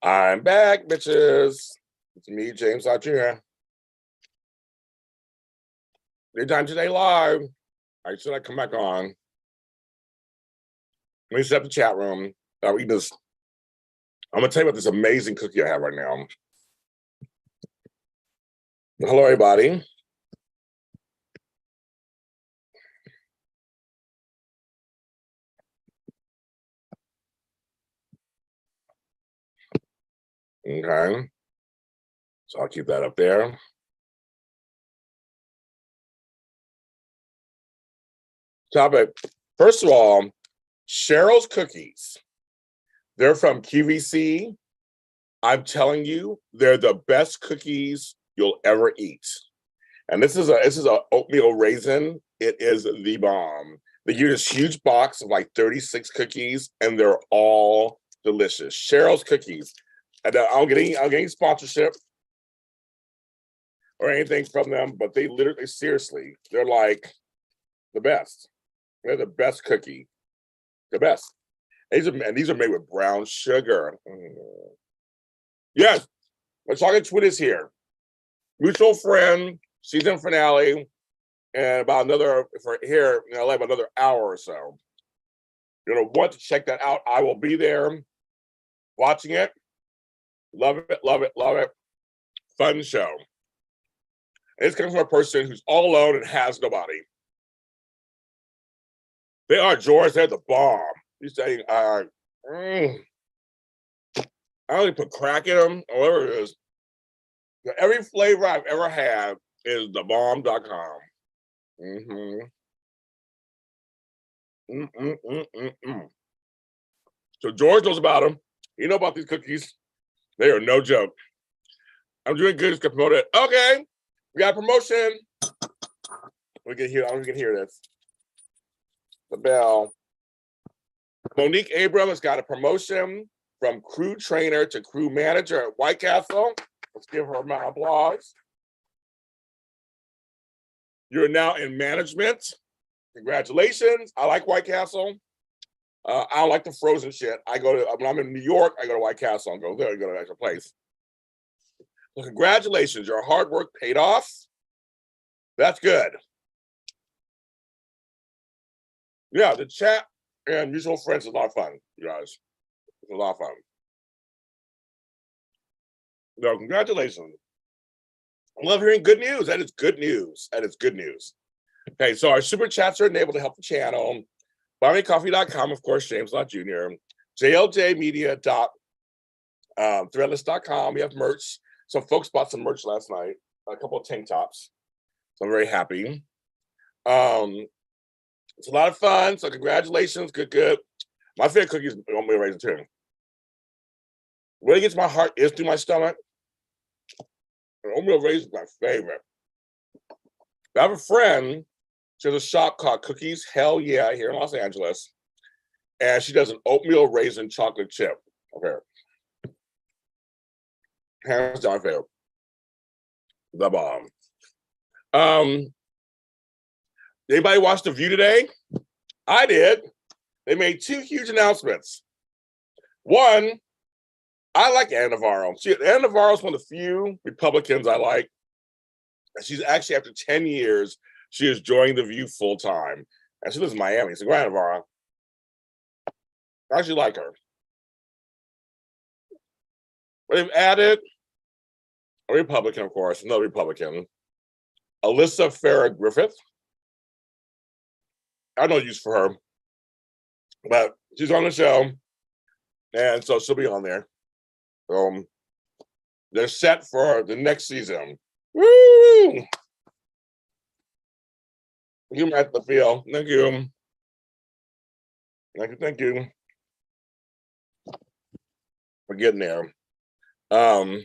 I'm back, bitches. It's me, James Lott Jr. Daytime Today Live. I should I come back on? Let me set up the chat room. I'm gonna tell you about this amazing cookie I have right now. Hello, everybody. Okay. So I'll keep that up there. Topic. First of all, Cheryl's cookies. They're from QVC. I'm telling you, they're the best cookies you'll ever eat. And this is a oatmeal raisin. It is the bomb. They give this huge box of like 36 cookies, and they're all delicious. Cheryl's cookies. And I'll get any sponsorship or anything from them, but they literally, seriously, they're like the best. They're the best cookie. The best. These are made with brown sugar. Yes, my chocolate twin is here. Mutual friend, season finale, and about another, for here in LA, about another hour or so. You're gonna want to check that out. I will be there watching it. Love it, love it, love it. Fun show. And it's coming from a person who's all alone and has nobody. They are, George, they're the bomb. He's saying, I only put crack in them, or whatever it is. Every flavor I've ever had is thebomb.com. So George knows about them. You know about these cookies. They are no joke. I'm doing good. Just gonna promote it. Okay, we got a promotion. We can hear. I'm gonna hear this. The bell. Monique Abram has got a promotion from crew trainer to crew manager at White Castle. Let's give her a round of applause. You're now in management. Congratulations. I like White Castle. I don't like the frozen shit. When I'm in New York, I go to White Castle and go there and go to an extra place. So congratulations. Your hard work paid off. That's good. Yeah, the chat and mutual friends is a lot of fun, you guys. It's a lot of fun. No, congratulations. I love hearing good news. That is good news. That is good news. Okay, so our super chats are enabled to help the channel. BuyMeCoffee.com, of course, James Lott Jr. JLJmedia.threadless.com. We have merch. Some folks bought some merch last night, a couple of tank tops. So I'm very happy. It's a lot of fun. So congratulations. Good, good. My favorite cookie is oatmeal raisin too. When it gets my heart is through my stomach. Oatmeal raisin is my favorite. I have a friend. She has a shop called Cookies Hell Yeah here in Los Angeles. And she does an oatmeal raisin chocolate chip. Okay. Hands down favorite. The bomb. Anybody watch The View today? I did. They made two huge announcements. One, I like Anna Navarro. Anna Navarro is one of the few Republicans I like. And she's actually, after 10 years, she is joining The View full time. And she lives in Miami. So, Anna Navarro, I actually like her. But they've added a Republican, of course, another Republican, Alyssa Farah Griffith. I have no use for her, but she's on the show, and so she'll be on there. They're set for the next season. Woo! You might the feel. Thank you. Thank you. For getting there. But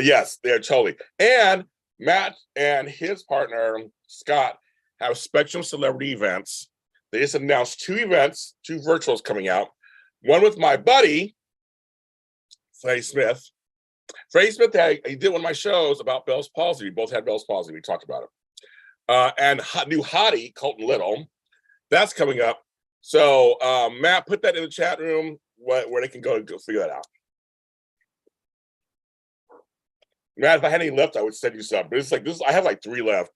yes, they're totally. And Matt and his partner, Scott, have Spectrum Celebrity Events. They just announced two events, two virtuals coming out. One with my buddy, Freddie Smith. Freddie Smith, he did one of my shows about Bell's palsy. We both had Bell's palsy. We talked about it. And new hottie, Colton Little. That's coming up. So Matt, put that in the chat room where they can go figure that out. Man, if I had any left, I would send you some. But it's like this. I have like 3 left.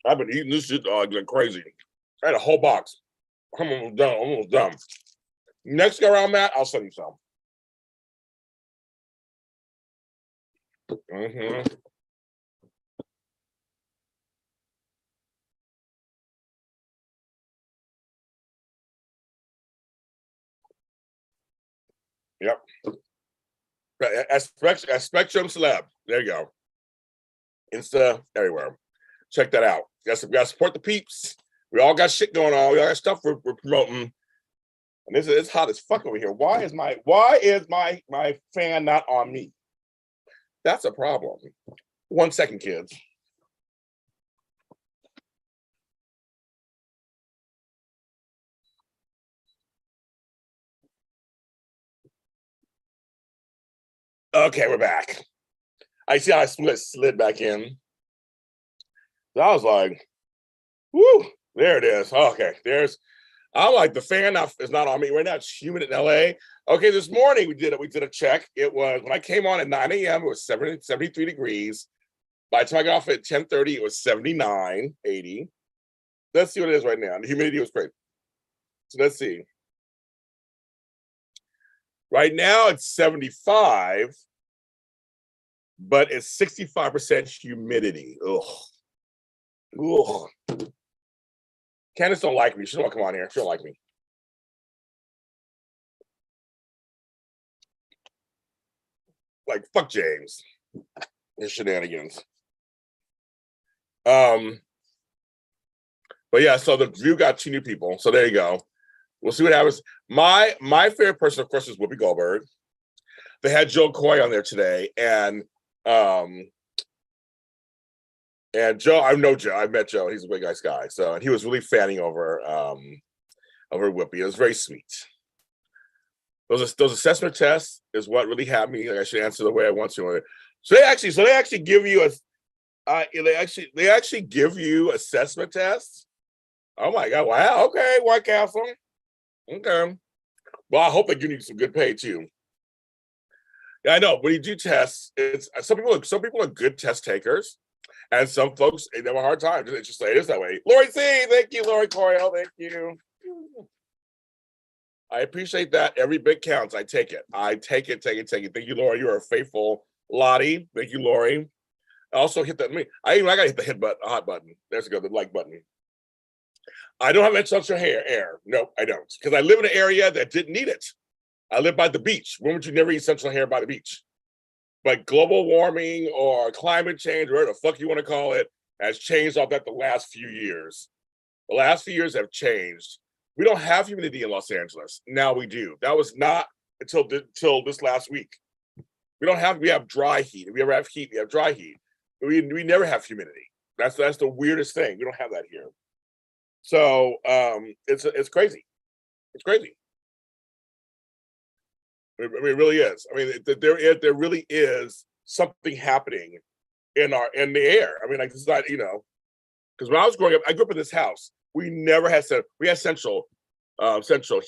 I've been eating this shit like crazy. I had a whole box. I'm almost done. Almost done. Next go around, Matt, I'll send you some. Mm-hmm. Yep. A Spectrum Celeb. There you go. Insta everywhere. Check that out. We gotta support the peeps. We all got shit going on. We all got stuff we're promoting. And it's hot as fuck over here. Why is my fan not on me? That's a problem. 1 second, kids. Okay, we're back. I see how I slid back in. So I was like, whoo, there it is. Okay, I'm like, the fan is not on me right now. It's humid in LA. Okay, this morning we did a check. It was, when I came on at 9 a.m., it was 73 degrees. By the time I got off at 10:30, it was 79, 80. Let's see what it is right now. The humidity was great. So let's see. Right now it's 75, but it's 65% humidity. Ugh. Candace don't like me. She don't want to come on here. She don't like me. Like, fuck James. His shenanigans. But yeah, so the View got 2 new people. So there you go. We'll see what happens. My favorite person, of course, is Whoopi Goldberg. They had Joe Coy on there today, and Joe, I know Joe. I met Joe. He's a big nice guy. So, and he was really fanning over Whoopi. It was very sweet. Those assessment tests is what really had me. Like, I should answer the way I want to. So they actually give you they actually give you assessment tests. Oh my God! Wow. Okay, White Castle. Okay. Well, I hope they give you some good pay too. Yeah, I know. When you do tests, it's some people are good test takers, and some folks they have a hard time. It's just it is that way. Lori C, thank you, Lori Coyle, thank you. I appreciate that. Every bit counts. I take it. Take it. Thank you, Lori. You are a faithful Lottie. Thank you, Lori. I also hit that. I gotta hit the hot button. There's the like button. I don't have essential air. No, I don't. Because I live in an area that didn't need it. I live by the beach. When would you never eat essential hair by the beach? But global warming or climate change, or whatever the fuck you want to call it, has changed all that the last few years. The last few years have changed. We don't have humidity in Los Angeles. Now we do. That was not until this last week. We have dry heat. If we ever have heat, we have dry heat. We never have humidity. That's the weirdest thing. We don't have that here. So it's crazy. It's crazy. It really is. I mean, there really is something happening in the air. I mean, like, it's not, because when I was growing up, I grew up in this house. We never had central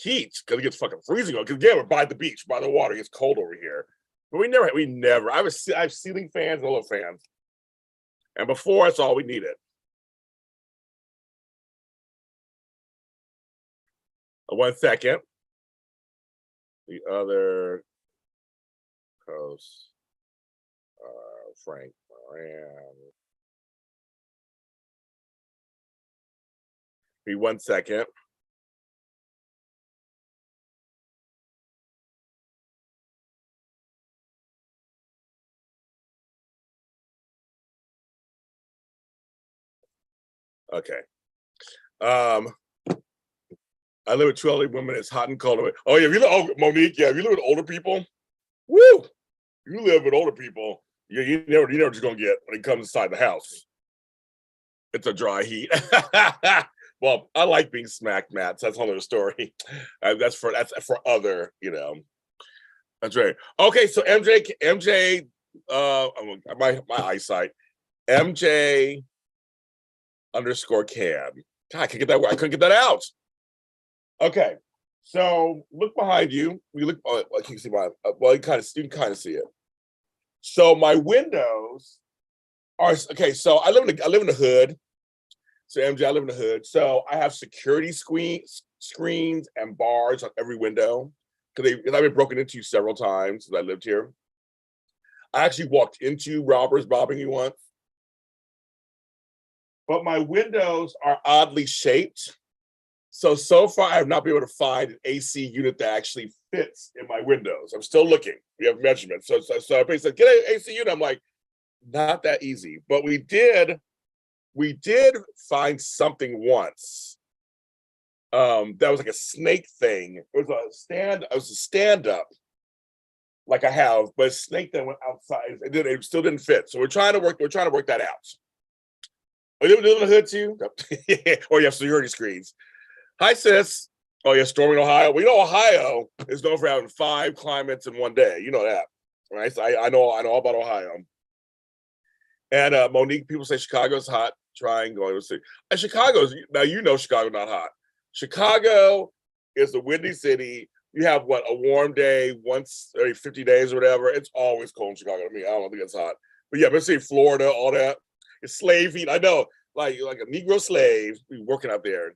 heat because it gets fucking freezing. Because again, we're by the beach, by the water. It gets cold over here. But we never. I have ceiling fans and little fans. And before, that's all we needed. 1 second. The other host, Frank Moran. Be 1 second. Okay. I live with 2 elderly women. It's hot and cold. Oh yeah, Monique. Yeah, if you live with older people, woo! You live with older people. You never just gonna get when it comes inside the house. It's a dry heat. Well, I like being smacked, Matt. So that's another story. That's for other, That's right. Okay, so MJ, my eyesight, MJ _cam. God, I couldn't get that out. Okay, so look behind you. You look. You can see my. Well, you can kind of see it. So my windows are okay. So I live in the hood. So MJ, I live in the hood. So I have security screens and bars on every window because I've been broken into several times since I lived here. I actually walked into robbers robbing me once. But my windows are oddly shaped. So far, I have not been able to find an AC unit that actually fits in my windows. I'm still looking. We have measurements. So everybody said, get an AC unit. I'm like, not that easy. But we did find something once. That was like a snake thing. It was a stand-up, like I have, but a snake that went outside. It still didn't fit. So we're trying to work that out. Are you living in the hood too? Or you have security screens. Hi, sis. Oh, yeah, storming Ohio. Well, you know, Ohio is known for having 5 climates in one day. You know that, right? So I know all about Ohio. And Monique, people say Chicago's hot. Trying going to see. Chicago's now. You know Chicago not hot. Chicago is a windy city. You have a warm day once every 50 days or whatever. It's always cold in Chicago. I mean, I don't think it's hot. But yeah, let's see Florida, all that. It's slave heat. I know, like a Negro slave working out there.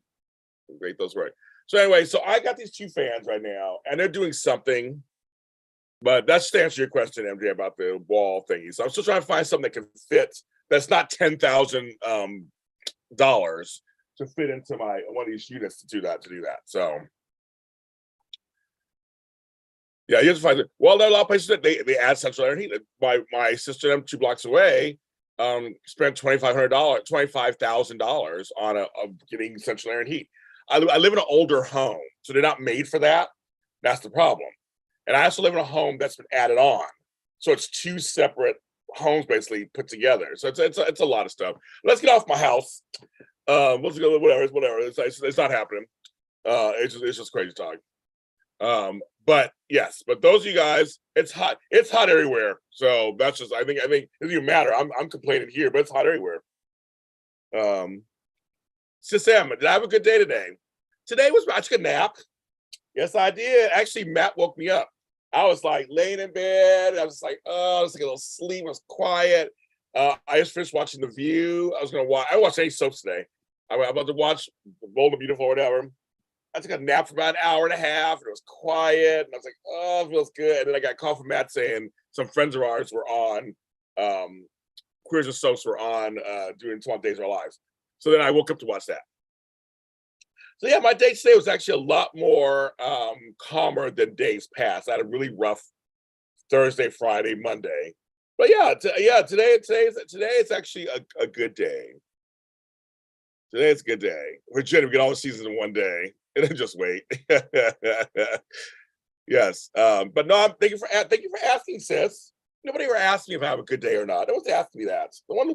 Great, those work. So anyway, so I got these 2 fans right now, and they're doing something. But that's to answer your question, MJ, about the wall thingy. So I'm still trying to find something that can fit. That's not $10,000 to fit into one of these units to do that. So yeah, you have to find it. Well, there are a lot of places that they add central air and heat. My sister, them 2 blocks away, spent $25,000 on getting central air and heat. I live in an older home, so they're not made for that. That's the problem. And I also live in a home that's been added on, so it's 2 separate homes basically put together. So it's a lot of stuff. Let's get off my house. Let's go. Whatever. It's not happening. It's just crazy talk. But yes, but those of you guys, it's hot. It's hot everywhere. So that's just I think it doesn't even matter. I'm complaining here, but it's hot everywhere. Sis Em, did I have a good day today? Today I took a nap. Yes, I did. Actually, Matt woke me up. I was like laying in bed. I was like, oh, I was like a little sleep. It was quiet. I just finished watching The View. I watched 8 soaps today. I'm about to watch Bold and Beautiful or whatever. I took a nap for about an hour and a half, and it was quiet. And I was like, oh, it feels good. And then I got a call from Matt saying some friends of ours were on, Queers and Soaps were on doing 12 Days of Our Lives. So then I woke up to watch that. So yeah, my day today was actually a lot more calmer than days past. I had a really rough Thursday, Friday, Monday. But today it's actually a good day. Today it's a good day. Virginia, we get all the seasons in one day. And then just wait. Yes. But no, thank you for asking, sis. Nobody ever asked me if I have a good day or not. No one's asked me that. No one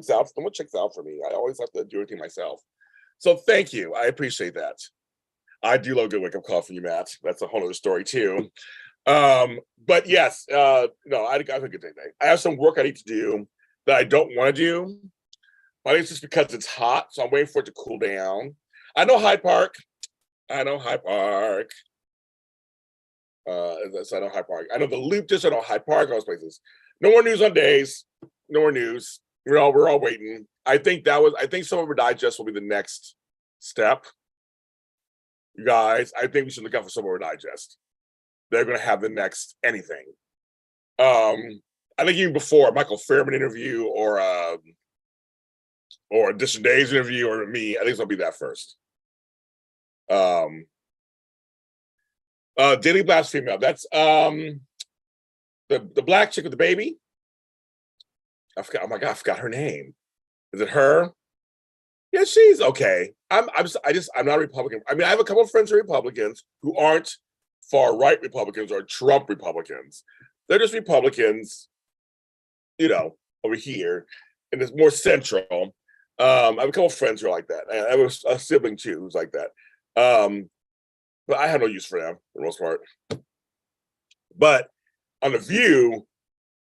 checks out for me. I always have to do everything myself. So thank you. I appreciate that. I do love a good wake-up call from you, Matt. That's a whole other story too. But yes, no, I have a good day today. I have some work I need to do that I don't want to do. I think it's just because it's hot, so I'm waiting for it to cool down. I know Hyde Park. So I know Hyde Park. I know the Loop District. I know Hyde Park. All those places. No more news on days. No more news. We're all waiting. I think some of our digest will be the next step. You guys, I think we should look out for some of our digest. They're going to have the next anything. I think even before Michael Fairman interview or a Distant Days interview or me, I think it's gonna be that first. Daily Blast female. That's the black chick with the baby. I forgot. Oh my god, I forgot her name. Is it her? Yeah, she's okay. I'm not a Republican. I mean, I have a couple of friends who are Republicans who aren't far-right Republicans or Trump Republicans. They're just Republicans, over here, and it's more central. I have a couple of friends who are like that. I have a sibling too who's like that. But I have no use for them for the most part. But on The View,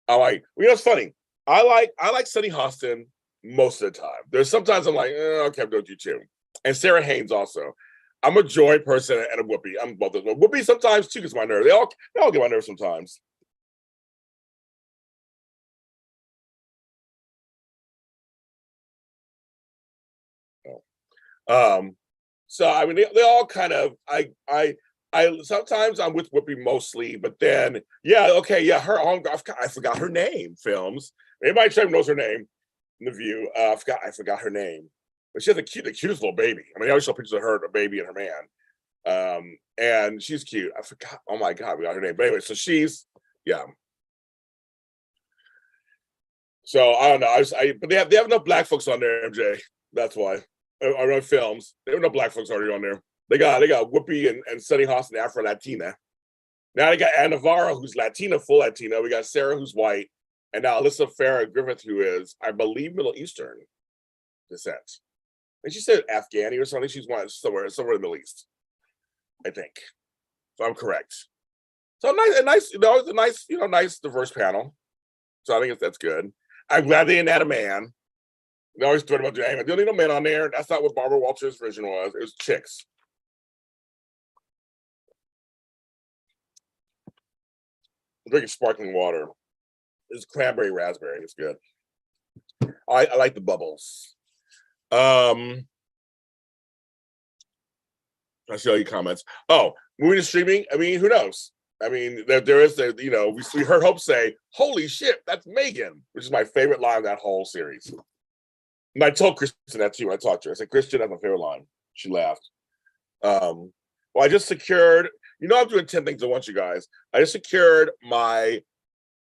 I like. It's funny. I like Sunny Hostin most of the time. There's sometimes I'm like, okay, I'm going to do too. And Sarah Haynes also. I'm a Joy person and a Whoopi. I'm both of them. Whoopi sometimes too gets my nerves. They all get my nerves sometimes. Um, so I mean, they all kind of I sometimes I'm with Whoopi mostly, but then yeah, okay, yeah, her own I forgot her name. Films. Anybody try knows her name in the View? I forgot her name, but she has the cutest little baby. I mean, I always show pictures of her, a baby, and her man. And she's cute. I forgot. Oh my god, we got her name. But anyway, so she's yeah. So I don't know. But they have enough black folks on there, MJ. That's why. I run films. There were no black folks already on there. They got Whoopi and Sunny Hostin, Afro Latina. Now they got Anna Navarro, who's Latina, full Latina. We got Sarah, who's white, and now Alyssa Farah Griffith, who is, I believe, Middle Eastern descent. And she said Afghani or something. She's one somewhere in the Middle East, I think. So I'm correct. So a nice diverse panel. So I think that's good. I'm glad they didn't add a man. They always thought about doing. They don't need no men on there. That's not what Barbara Walters' version was. It was chicks. I'm drinking sparkling water. It's cranberry raspberry. It's good. I like the bubbles. I see all your comments. Oh, moving to streaming. I mean, who knows? I mean, there is we heard Hope say, "Holy shit, that's Megan," which is my favorite line of that whole series. And I told Kristen that too when I talked to her. I said, "Kristen, that's my favorite line." She laughed. Well, I just secured. I'm doing 10 things at once, you guys. I just secured my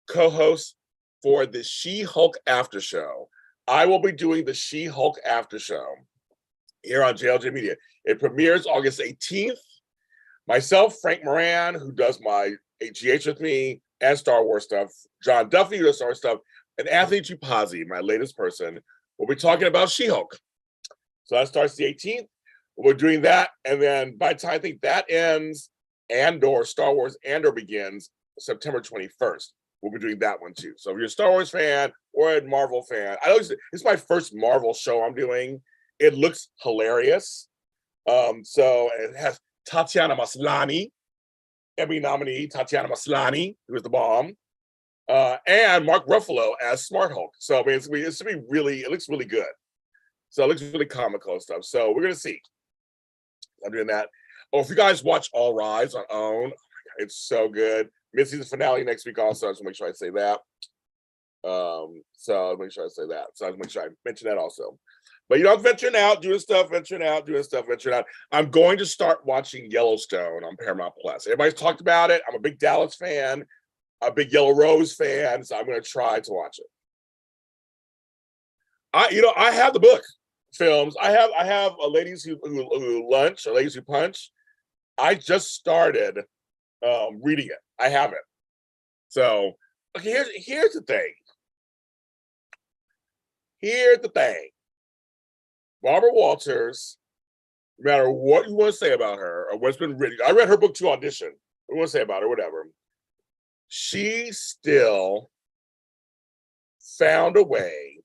co-host for the She-Hulk after show. I will be doing the She-Hulk after show here on JLJ Media. It premieres August 18th. Myself, Frank Moran, who does my HGH with me and Star Wars stuff, John Duffy, who does Star Wars stuff, and Anthony Chupazzi, my latest person, we'll be talking about She-Hulk. So that starts the 18th. We're doing that, and then by the time I think that ends, or Star Wars or begins September 21st, we'll be doing that one too. So if you're a Star Wars fan or a Marvel fan, it's my first Marvel show I'm doing. It looks hilarious. So it has Tatiana Maslany, Emmy nominee Tatiana Maslany, who was the bomb, and Mark Ruffalo as Smart Hulk. So I mean, it looks really good. So it looks really comical and stuff. So we're gonna see. I'm doing that. Oh, if you guys watch All Rise on OWN, oh my God, it's so good. Mid-season finale next week also. I just make sure I say that. So I'll make sure I say that. So I'll make sure I mention that also. But I'm venturing out, doing stuff. I'm going to start watching Yellowstone on Paramount Plus. Everybody's talked about it. I'm a big Dallas fan, a big Yellow Rose fan, so I'm going to try to watch it. I have the book films. I have a Ladies Who Lunch or Ladies Who Punch. I just started reading it. I have it. So okay, here's the thing. Barbara Walters, no matter what you want to say about her or what's been written, I read her book to audition. What you want to say about her, whatever. She still found a way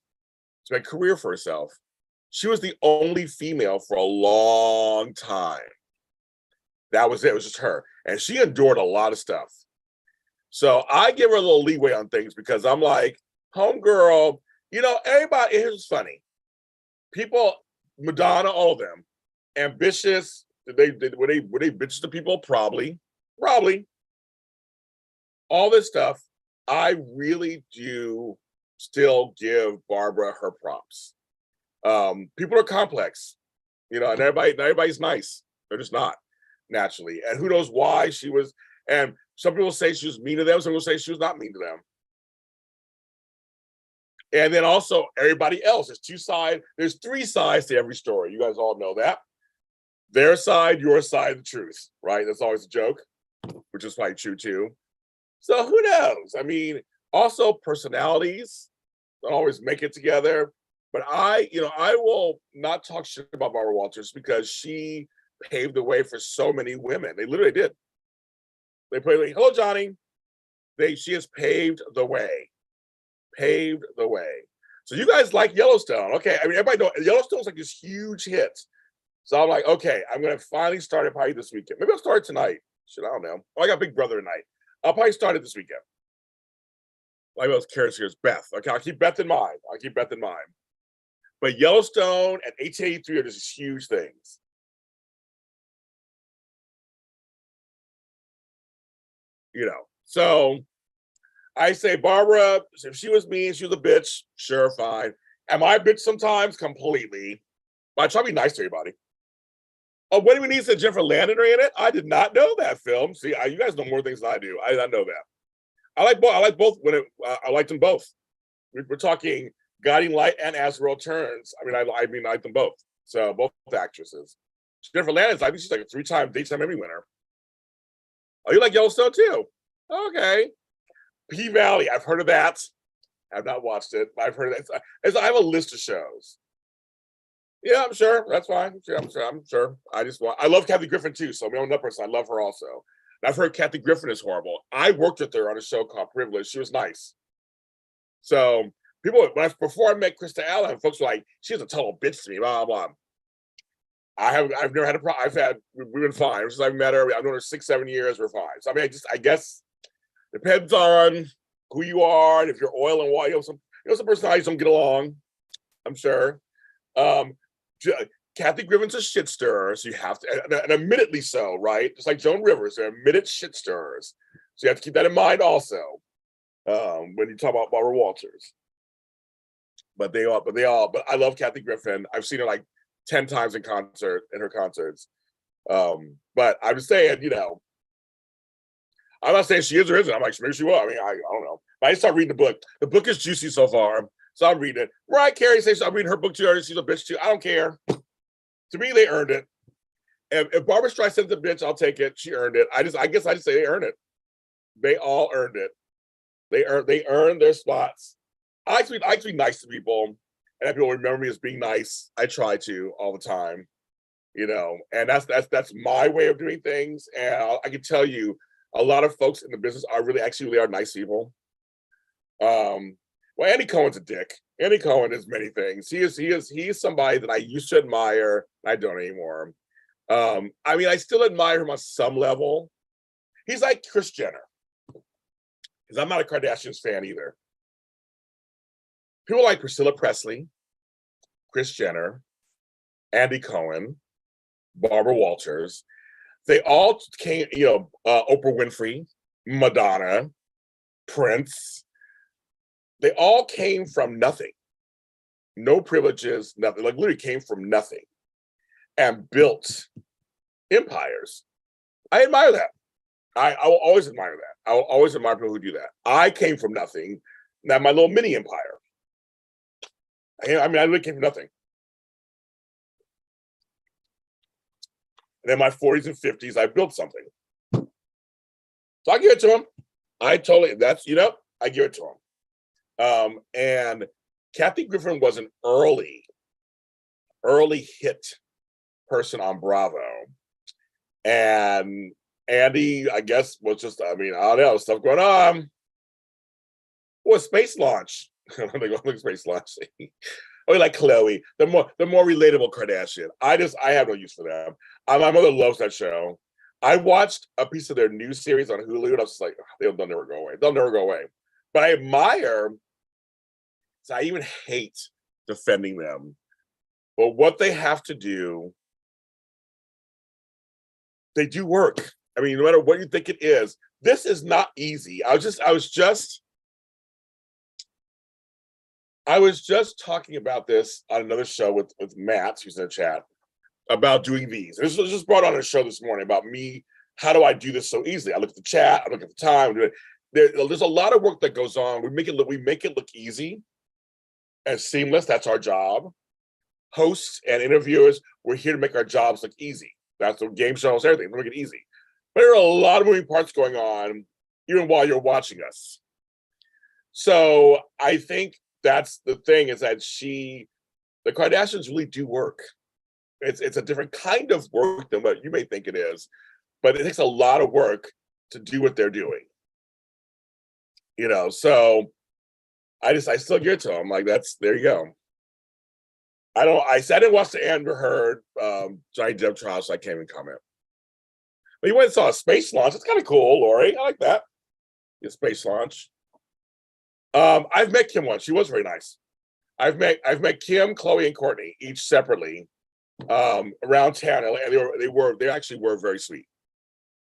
to make a career for herself. She was the only female for a long time. That was it. It was just her. And she endured a lot of stuff. So I give her a little leeway on things because I'm like, homegirl, everybody, here's funny. People, Madonna, all of them, ambitious. Were they bitches to people? Probably. All this stuff, I really do still give Barbara her props. People are complex, and everybody's nice. They're just not naturally. And who knows why she was, and some people say she was mean to them, some people say she was not mean to them. And then also everybody else. There's three sides to every story. You guys all know that. Their side, your side, the truth, right? That's always a joke, which is probably true too. So who knows? I mean, also personalities don't always make it together. But I will not talk shit about Barbara Walters because she paved the way for so many women. They literally did. They played like, hello, Johnny. She has paved the way. So you guys like Yellowstone. Okay. I mean, everybody knows Yellowstone's like this huge hit. So I'm like, okay, I'm going to finally start it probably this weekend. Maybe I'll start it tonight. Shit, I don't know. Oh, I got Big Brother tonight. I'll probably start it this weekend. Like those characters, Beth. Okay, I'll keep Beth in mind. But Yellowstone and 1883 are just huge things. You know, so I say, Barbara, if she was me and she was a bitch, sure, fine. Am I a bitch sometimes? Completely. But I try to be nice to everybody. Oh, What Do We Need said Jennifer Landon in it? I did not know that film. See, you guys know more things than I do. I did not know that. I like both. I like both. I liked them both. We're talking Guiding Light and As the World Turns. I like them both. So both actresses. Jennifer Landon, I think she's like a 3-time daytime Emmy winner. Oh, you like Yellowstone too? Okay. P-Valley, I've heard of that. I've not watched it, but I've heard of that. I have a list of shows. Yeah, I'm sure. That's fine. I'm sure. I love Kathy Griffin too. So I'm another person. I love her also. And I've heard Kathy Griffin is horrible. I worked with her on a show called Privilege. She was nice. So before I met Krista Allen, folks were like, she's a total bitch to me, blah, blah, blah. I've never had a problem. We've been fine. Since I've met her, I've known her 6-7 years, we're fine. So I guess depends on who you are and if you're oil and water. Some personalities don't get along, I'm sure. Kathy Griffin's a shit stirrer, so you have to, and admittedly so, right? Just like Joan Rivers, they're admitted shit stirrers. So you have to keep that in mind also when you talk about Barbara Walters. But I love Kathy Griffin. I've seen her like 10 times in her concerts. But I'm just saying, I'm not saying she is or isn't. I'm like, maybe she will. I don't know. But I start reading the book. The book is juicy so far. So I'm reading it. Mariah Carey says I'm reading her book too. She's a bitch too. I don't care. To me, they earned it. If Barbara Streisand's a bitch, I'll take it. She earned it. I guess I just say they earned it. They all earned it. They earned their spots. I like to be nice to people, and have people remember me as being nice. I try to all the time, and that's my way of doing things. And I can tell you, a lot of folks in the business really are nice people. Well, Andy Cohen's a dick. Andy Cohen is many things. He is somebody that I used to admire. I don't anymore. I still admire him on some level. He's like Kris Jenner, because I'm not a Kardashians fan either. People like Priscilla Presley, Kris Jenner, Andy Cohen, Barbara Walters. They all came, Oprah Winfrey, Madonna, Prince. They all came from nothing. No privileges, nothing. Like literally came from nothing and built empires. I admire that. I will always admire that. I will always admire people who do that. I came from nothing. Now my little mini empire. I really came from nothing. And in my 40s and 50s, I built something. So I give it to him. I give it to him. And Kathy Griffin was an early hit person on Bravo. And Andy, I guess, was just, I don't know, stuff going on. What, space launch? Look, space launch. Oh, like Chloe, the more relatable Kardashian. I have no use for them. My mother loves that show. I watched a piece of their new series on Hulu, and I was just like, they'll never go away. They'll never go away. But I admire. So I even hate defending them. But what they have to do, they do work. No matter what you think it is, this is not easy. I was just talking about this on another show with Matt, who's in the chat, about doing these. This was just brought on a show this morning about me. How do I do this so easily? I look at the chat, I look at the time. There's a lot of work that goes on. We make it look easy and seamless. That's our job. Hosts and interviewers, we're here to make our jobs look easy. That's the game shows, everything. We make it easy. But there are a lot of moving parts going on, even while you're watching us. So I think that's the thing, is that the Kardashians really do work. It's a different kind of work than what you may think it is, but it takes a lot of work to do what they're doing. So I still give it to them. Like, there you go. I didn't watch the Amber Heard Johnny Depp trial, so I can't even comment. But you went and saw a space launch. It's kind of cool, Lori. I like that. The space launch. I've met Kim once. She was very nice. I've met Kim, Chloe, and Courtney each separately around town, and they actually were very sweet.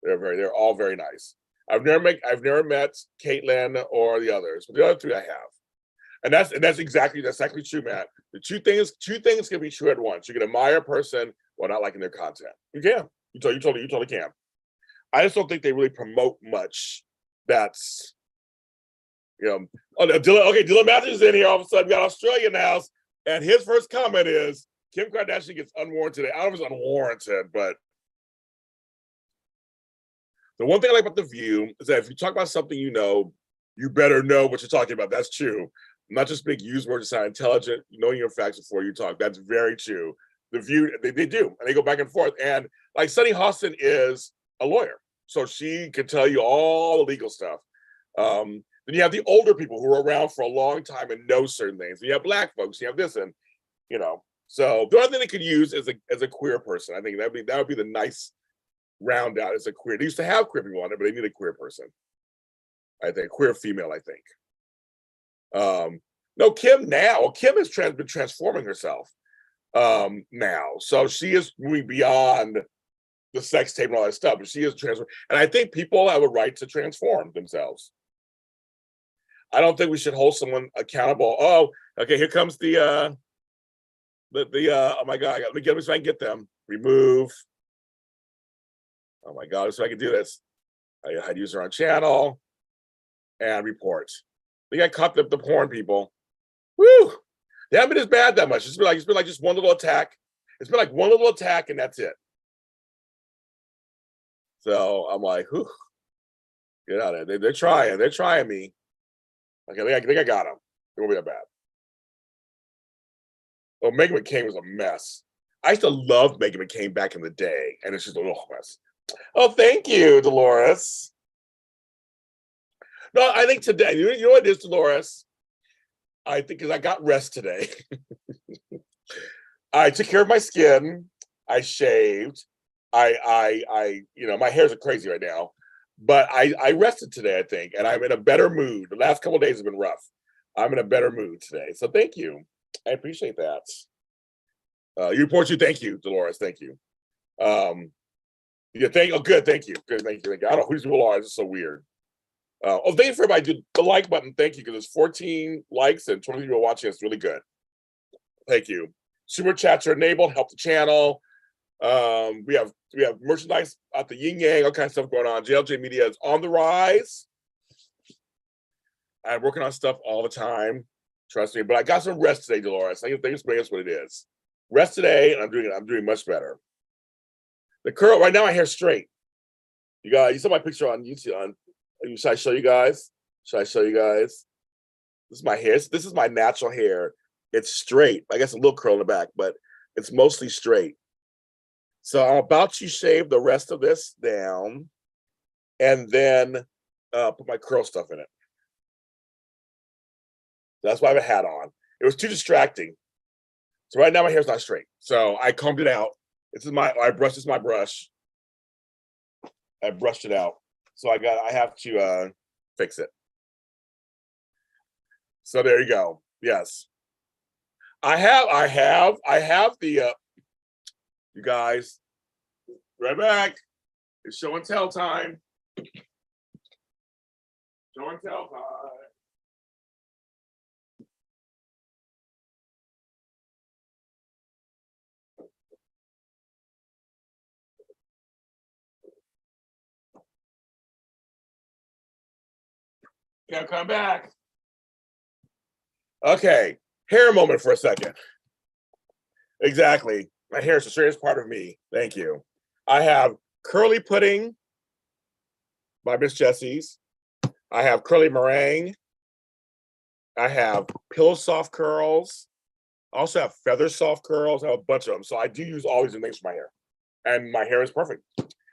They're all very nice. I've never met Caitlin or the others, but the other three I have. And that's exactly true, Matt. The two things can be true at once. You can admire a person while not liking their content. You can. You totally can. I just don't think they really promote much. That's Dylan Matthews is in here. All of a sudden, we got Australian house, and his first comment is Kim Kardashian gets unwarranted. I don't know if it's unwarranted, but the one thing I like about The View is that if you talk about something you better know what you're talking about. That's true. Not just big use words to sound intelligent, knowing your facts before you talk. That's very true. The View, they do, and they go back and forth. And like Sunny Hostin is a lawyer, so she can tell you all the legal stuff. Then you have the older people who are around for a long time and know certain things. You have Black folks, you have this, and So the only thing they could use is a queer person. I think that would be the nice round out as a queer. They used to have queer people on it, but they need a queer person. I think queer female. I think. No, Kim has been transforming herself now, so she is moving beyond the sex tape and all that stuff. But she is transforming, and I think people have a right to transform themselves. I don't think we should hold someone accountable. Oh, okay, here comes the oh my God, let me get them so I can get them. Remove. Oh my God, so I can do this. I had user on channel and report. They got caught the porn people. Woo! They haven't been as bad that much. It's been like just one little attack. It's been like one little attack and that's it. So I'm like, whew, get out of there. They're trying. They're trying me. Okay, I think I got them. It won't be that bad. Oh, Meghan McCain was a mess. I used to love Meghan McCain back in the day, and it's just a little mess. Oh, thank you, Dolores. No, I think today, you know what it is, Dolores? I think because I got rest today. I took care of my skin. I shaved. My hairs are crazy right now, but I rested today, I think, and I'm in a better mood. The last couple of days have been rough. I'm in a better mood today, so thank you. I appreciate that. You report you. Thank you, Dolores. Thank you. Yeah, good. Thank you. Good. Thank you. I don't know who these people are. It's so weird. Thank you for everybody. Do the like button. Thank you, because there's 14 likes and 20 people watching. It's really good. Thank you. Super chats are enabled. Help the channel. We have merchandise at the yin yang, all kinds of stuff going on. JLJ Media is on the rise. I'm working on stuff all the time. Trust me. But I got some rest today, Dolores. I think it's what it is. Rest today, and I'm doing much better. The curl right now, my hair's straight. You saw my picture on YouTube. Should I show you guys? This is my hair. This is my natural hair. It's straight. I guess a little curl in the back, but it's mostly straight. So I'm about to shave the rest of this down and then put my curl stuff in it. That's why I have a hat on. It was too distracting. So right now my hair's not straight. So I combed it out. This is my brush. I brushed it out. So I have to fix it. So there you go. Yes. I have the you guys, right back. It's show and tell time. Show and tell time. Can't come back. Okay, hair moment for a second. Exactly. My hair is the straightest part of me. Thank you. I have curly pudding by Miss Jessie's. I have curly meringue. I have pillow soft curls. I also have feather soft curls. I have a bunch of them. So I do use all these things for my hair. And my hair is perfect.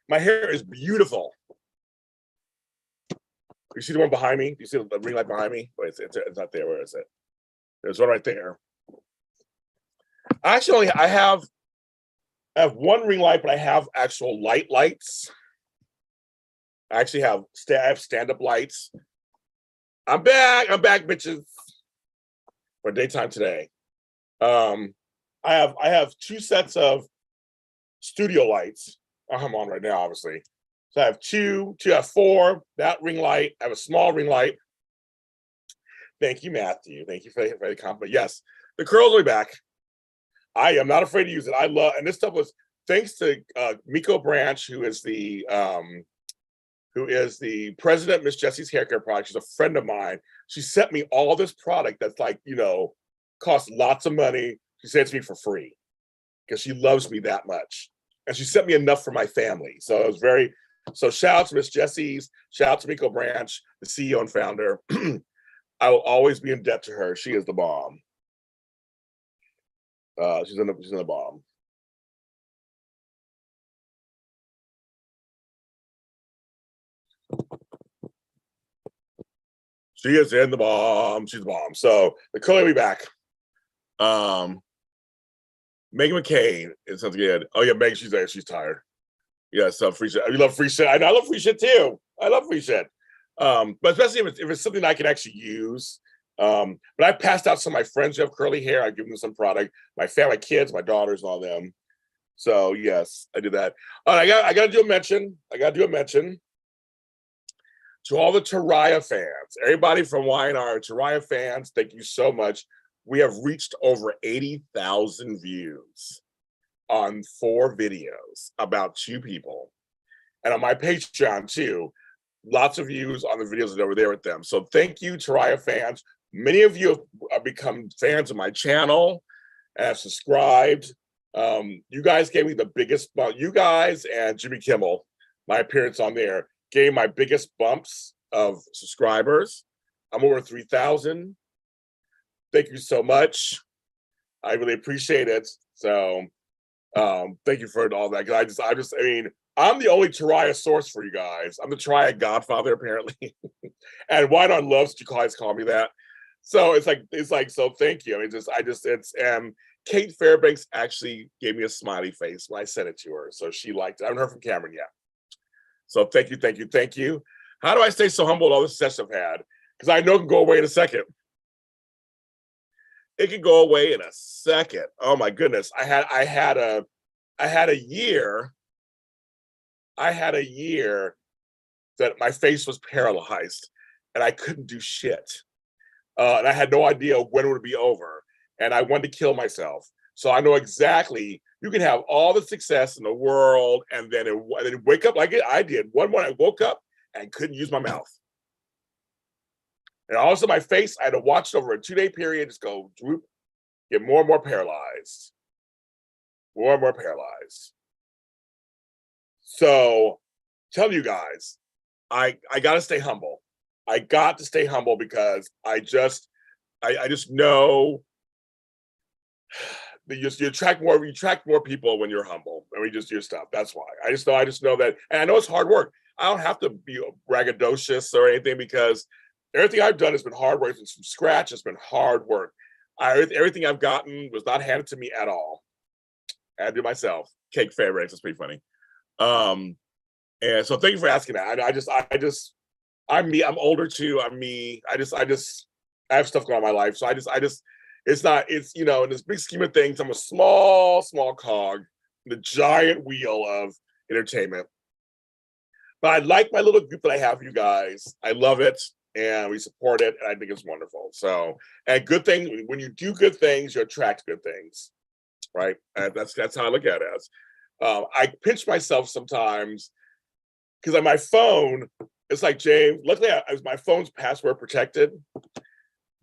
My hair is beautiful. You see the one behind me? You see the ring light behind me? Wait, it's not there. Where is it? There's one right there. Actually, I have one ring light, but I have actual lights. I actually have stand-up lights. I'm back, bitches. for daytime today. I have 2 sets of studio lights. I'm on right now, obviously. So I have I have 4, that ring light. I have a small ring light. Thank you, Matthew. Thank you for the compliment. Yes, the curls will be back. I am not afraid to use it. I love, and this stuff was thanks to Miko Branch, who is the president of Miss Jessie's Hair Care Product. She's a friend of mine. She sent me all this product that's like, costs lots of money. She sent it to me for free because she loves me that much. And she sent me enough for my family. So it was so shout out to Miss Jessie's, shout out to Miko Branch, the CEO and founder. I will always be in debt to her. She is the bomb. She's in the bomb. She is in the bomb. She's the bomb. So the curly will be back. Megan McCain, it sounds good. Oh yeah, Megan, she's there. She's tired. Yeah, so free shit. You love free shit. I love free shit too. I love free shit. But especially if it's something I can actually use. But I passed out some of my friends who have curly hair. I've given them some product. My family, kids, my daughters, and all them. So yes, I did that. I gotta do a mention. To all the Taraya fans, everybody from Y&R, Taraya fans, thank you so much. We have reached over 80,000 views on 4 videos about 2 people. And on my Patreon too, lots of views on the videos that are over there with them. So thank you, Taraya fans. Many of you have become fans of my channel and have subscribed. You guys gave me the biggest bump. You guys and Jimmy Kimmel, my appearance on there, gave my biggest bumps of subscribers. I'm over 3,000. Thank you so much. I really appreciate it. So thank you for all that. I mean, I'm the only Taraya source for you guys. I'm the Taraya godfather, apparently. And Why Not Loves, you guys call me that. So it's like, so thank you. I mean, Kate Fairbanks actually gave me a smiley face when I sent it to her. So she liked it. I haven't heard from Cameron yet. So thank you. How do I stay so humble with all the success I've had? Because I know it can go away in a second. It can go away in a second. Oh my goodness. I had a year that my face was paralyzed and I couldn't do shit. And I had no idea when it would be over. And I wanted to kill myself. So I know exactly, you can have all the success in the world and then wake up like I did. One morning I woke up and couldn't use my mouth. And also my face, I had to watch it over a 2-day period, just go droop, get more and more paralyzed. More and more paralyzed. So tell you guys, I got to stay humble. I got to stay humble because I just know that you attract more people when you're humble and we just do stuff. That's why. I just know that, and I know it's hard work. I don't have to be braggadocious or anything because everything I've done has been hard work. It's from scratch. It's been hard work. Everything I've gotten was not handed to me at all. I had to do myself. Cake Fairbanks. It's pretty funny. And so thank you for asking that. I'm me. I'm older too. I'm me. I have stuff going on in my life. So it's in this big scheme of things, I'm a small cog in the giant wheel of entertainment. But I like my little group that I have for you guys. I love it and we support it. And I think it's wonderful. So, and good thing, when you do good things, you attract good things, right? And that's how I look at it as. I pinch myself sometimes because on my phone, it's like, James, luckily my phone's password protected.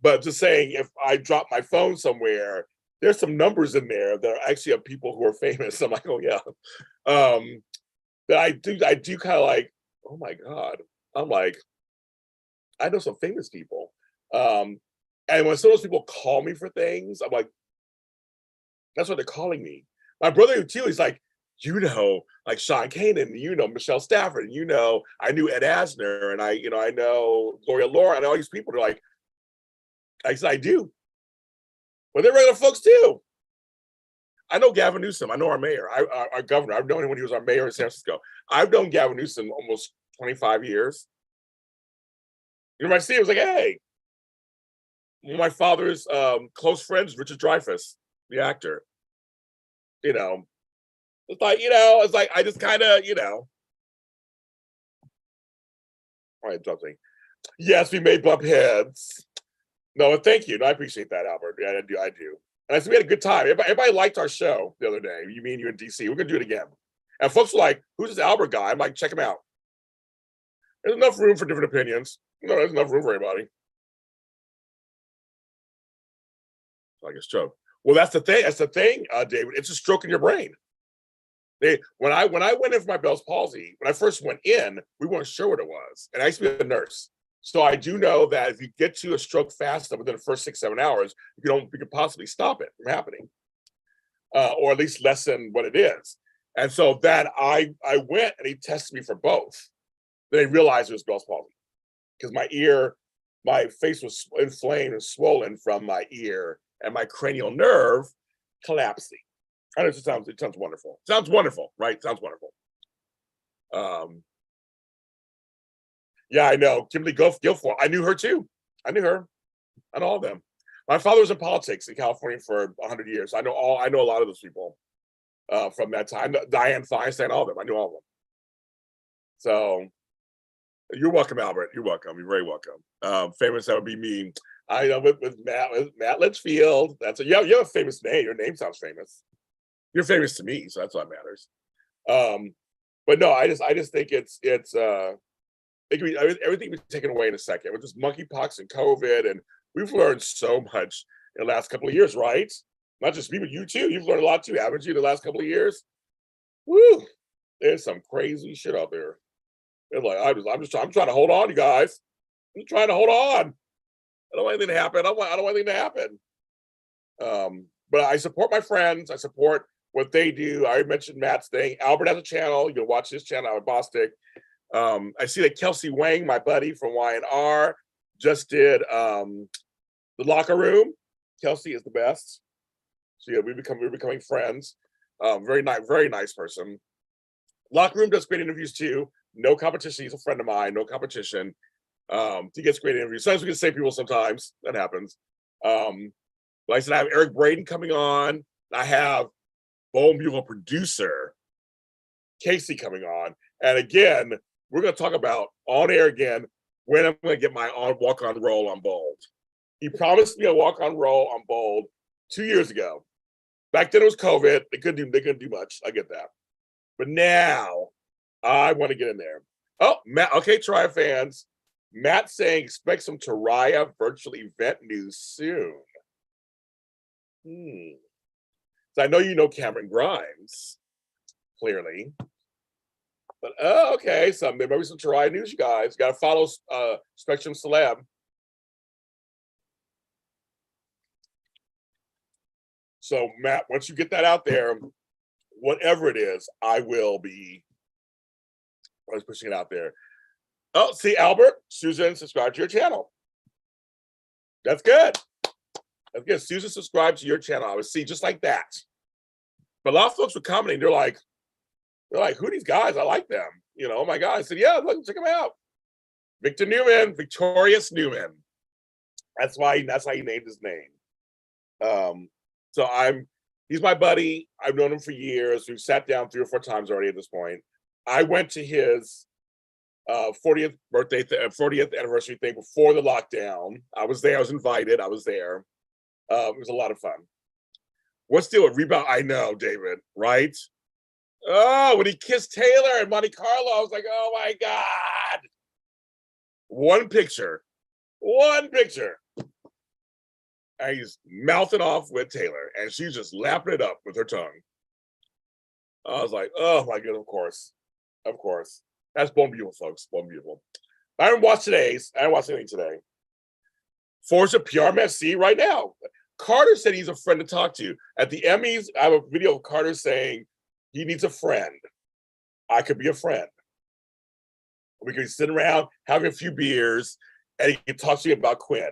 But just saying, if I drop my phone somewhere, there's some numbers in there that are actually of people who are famous. I'm like, oh yeah. That I do kind of like, oh my God. I'm like, I know some famous people. And when some of those people call me for things, I'm like, that's what they're calling me. My brother too, he's like, like Sean Kanan, Michelle Stafford, and I knew Ed Asner, and I know Gloria Laura, and all these people. They're like, I said, I do. But they're regular folks too. I know Gavin Newsom. I know our mayor, our governor. I've known him when he was our mayor in San Francisco. I've known Gavin Newsom almost 25 years. When I see him, I was like, hey. one of my father's close friends, Richard Dreyfuss, the actor. You know, it's like, it's like I just kind of, all right, something. Yes, we may bump heads. No, thank you. No, I appreciate that, Albert. Yeah, I do. I do. And I said we had a good time. Everybody liked our show the other day. You mean you in DC? We're gonna do it again. And folks were like, "Who's this Albert guy?" I'm like, "Check him out." There's enough room for different opinions. There's enough room for everybody. Like a stroke. Well, that's the thing. That's the thing, David. It's a stroke in your brain. When I went in for my Bell's palsy, when I first went in, we weren't sure what it was, and I used to be a nurse, so I do know that if you get to a stroke fast enough within the first 6-7 hours, you could possibly stop it from happening, or at least lessen what it is. And so that I went and he tested me for both. Then he realized it was Bell's palsy because my face was inflamed and swollen from my ear, and my cranial nerve collapsing. I know it sounds wonderful. Sounds wonderful, right? Sounds wonderful. Yeah, I know. Kimberly Guilfoyle. I knew her too. I knew her. I know all of them. My father was in politics in California for 100 years. I know a lot of those people from that time. Dianne Feinstein, all of them. I knew all of them. So you're welcome, Albert. You're welcome. You're very welcome. Famous, that would be me. I know with Matt Litchfield. You have a famous name. Your name sounds famous. You're famous to me, so that's what matters. But no, I just think it's everything be taken away in a second with this monkeypox and COVID, and we've learned so much in the last couple of years, right? Not just me, but you too. You've learned a lot too, haven't you? The last couple of years. Woo! There's some crazy shit out there. It's like I'm trying to hold on, you guys. I'm trying to hold on. I don't want anything to happen. I don't want anything to happen. But I support my friends. I support what they do. I mentioned Matt's thing. Albert has a channel. You can watch his channel at Bostic. I see that Kelsey Wang, my buddy from Y&R, just did the locker room. Kelsey is the best. So yeah, we're becoming friends. Very nice person. Locker room does great interviews too. No competition. He's a friend of mine. No competition. He gets great interviews. Sometimes we get the same people. Sometimes that happens. Like I said, I have Eric Braden coming on. I have Bold and Beautiful producer Casey coming on. And again, we're going to talk about on air again when I'm going to get my walk-on role on Bold. He promised me a walk-on role on Bold 2 years ago. Back then it was COVID. They couldn't do much. I get that. But now I want to get in there. Oh, Matt. Okay, Taraya fans. Matt saying expect some Taraya virtual event news soon. So I know you know Cameron Grimes, clearly. But okay, so maybe some Taraya news, you guys. Got to follow Spectrum Celeb. So Matt, once you get that out there, whatever it is, I will be pushing it out there. Oh, see, Albert, Susan, subscribe to your channel. That's good. That's good. Susan subscribed to your channel. I would see just like that. But a lot of folks were commenting. They're like, who are these guys? I like them. Oh my God. I said, yeah, look, check them out. Victor Newman, Victorious Newman. That's why he named his name. He's my buddy. I've known him for years. We've sat down 3 or 4 times already at this point. I went to his 40th birthday, 40th anniversary thing before the lockdown. I was there. I was invited. I was there. It was a lot of fun. What's the deal with rebound? I know, David, right? Oh, when he kissed Taylor in Monte Carlo, I was like, oh my God. One picture. And he's mouthing off with Taylor, and she's just lapping it up with her tongue. I was like, oh my God, of course. That's Bold and Beautiful, folks. Bold and Beautiful. I haven't watched today's. I haven't watched anything today. Forza PR Messi right now. Carter said he's a friend to talk to. At the Emmys, I have a video of Carter saying he needs a friend. I could be a friend. We could sit around having a few beers, and he can talk to you about Quinn.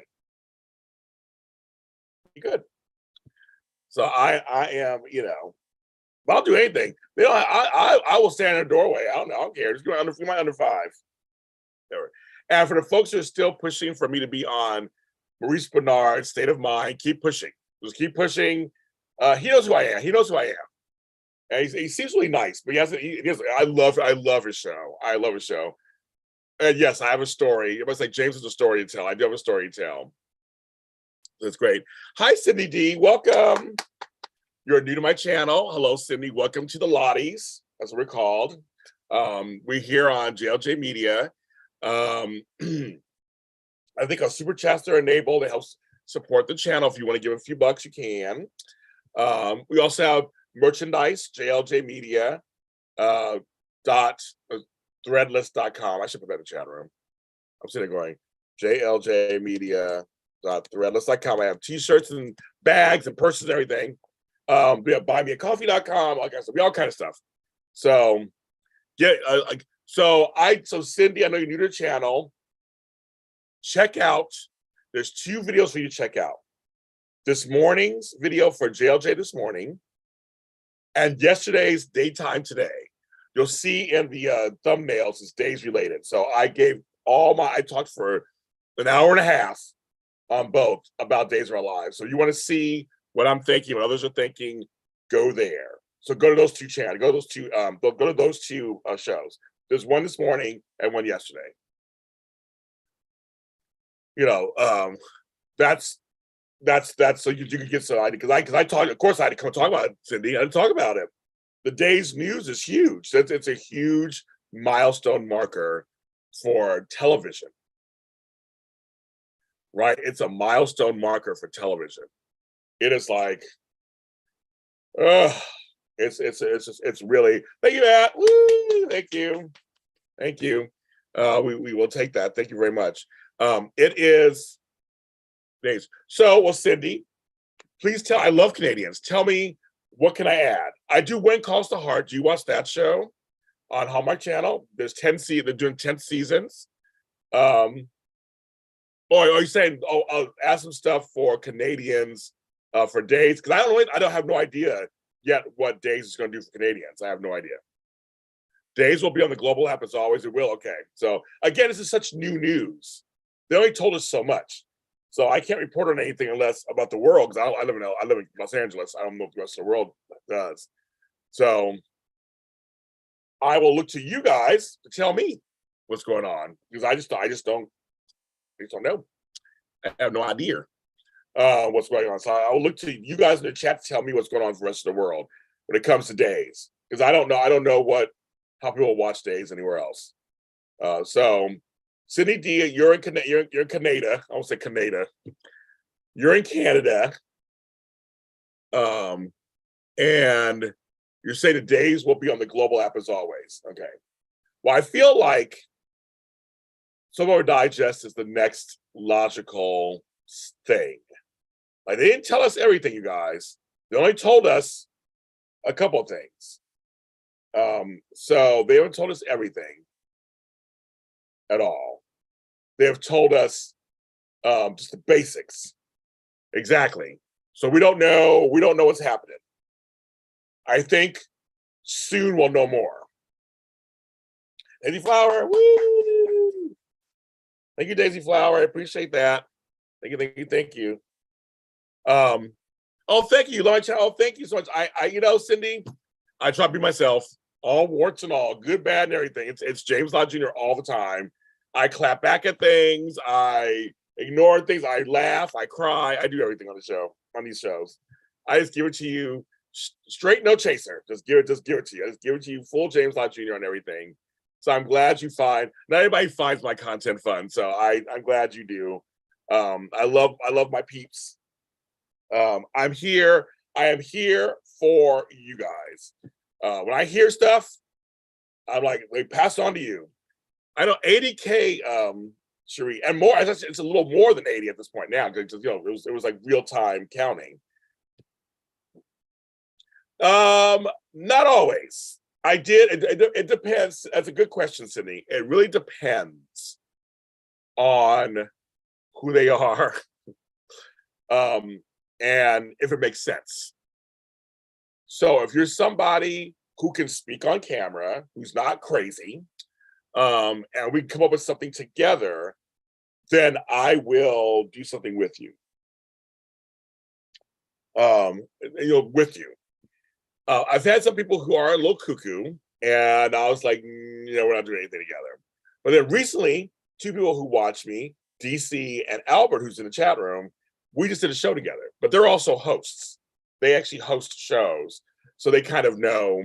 Good. So I am, but I'll do anything. I will stand in a doorway. I don't care. Just go under 5. And for the folks who are still pushing for me to be on Maurice Bernard, State of Mind. Keep pushing. Just keep pushing. He knows who I am. He knows who I am. And he seems really nice, but I love his show. I love his show. And yes, I have a story. It was like James has a story to tell. I do have a story to tell. That's great. Hi, Cindy D. Welcome. You're new to my channel. Hello, Cindy. Welcome to the Lotties. That's what we're called. We're here on JLJ Media. I think our super chats are enabled. It helps support the channel. If you want to give a few bucks, you can. We also have merchandise, JLJ Media, threadless.com. I should put that in the chat room. I'm sitting there going, jljmedia.threadless.com. I have t-shirts and bags and purses and everything. We have buymeacoffee.com, like I said, we all kind of stuff. So yeah, so Cindy, I know you're new to the channel. Check out, there's 2 videos for you to check out. This morning's video for JLJ this morning, and yesterday's Daytime Today. You'll see in the thumbnails it's days related. So I talked for an hour and a half on both about Days of Our Lives. So you want to see what I'm thinking, what others are thinking, go there. So go to those 2 channels, go to those two shows. There's one this morning and one yesterday. You know, that's so you can get some idea, because I talked, of course I had to come talk about it, Cindy. I didn't talk about it. The day's news is huge. It's a huge milestone marker for television, right? It's a milestone marker for television. It is like, it's really, thank you, Matt. Woo, thank you. We will take that. Thank you very much. It is days. So, well, Cindy, please tell. I love Canadians. Tell me, what can I add? I do When Calls to Heart. Do you watch that show on Hallmark Channel? There's 10 seasons. They're doing 10 seasons. Or are you saying, I'll add some stuff for Canadians for Days? Because I don't have no idea yet what Days is going to do for Canadians. I have no idea. Days will be on the global app as always. It will. Okay. So again, this is such new news. They only told us so much. So I can't report on anything unless about the world, because I live in Los Angeles. I don't know if the rest of the world does. So I will look to you guys to tell me what's going on, because I just don't know. I have no idea what's going on. So I will look to you guys in the chat to tell me what's going on for the rest of the world when it comes to Days, because I don't know how people watch Days anywhere else. So Cindy D, you're in Canada. I won't say Canada. You're in Canada. And you're saying the Days will be on the global app as always. Okay. Well, I feel like Silver Digest is the next logical thing. Like, they didn't tell us everything, you guys. They only told us a couple of things. So they haven't told us everything at all. They have told us just the basics. Exactly. So we don't know what's happening. I think soon we'll know more. Daisy Flower, woo! Thank you, Daisy Flower. I appreciate that. Thank you. Oh, thank you, Lauren. Oh, thank you so much. Cindy, I try to be myself, all warts and all, good, bad, and everything. It's James Lott Jr. all the time. I clap back at things. I ignore things. I laugh. I cry. I do everything on these shows. I just give it to you straight, no chaser. Just give it to you. I just give it to you full James Lott Jr. on everything. So I'm glad you find. Not everybody finds my content fun. So I'm glad you do. I love my peeps. I'm here. I am here for you guys. When I hear stuff, I'm like, pass it on to you. I know 80K, Cherie, and more. It's a little more than 80 at this point now, because it was like real time counting. Not always. I did. It depends. That's a good question, Sydney. It really depends on who they are, and if it makes sense. So if you're somebody who can speak on camera, who's not crazy, and we come up with something together, then I will do something with you. With you. I've had some people who are a little cuckoo, and I was like, we're not doing anything together. But then recently, two people who watch me, DC and Albert, who's in the chat room, we just did a show together. But they're also hosts. They actually host shows, so they kind of know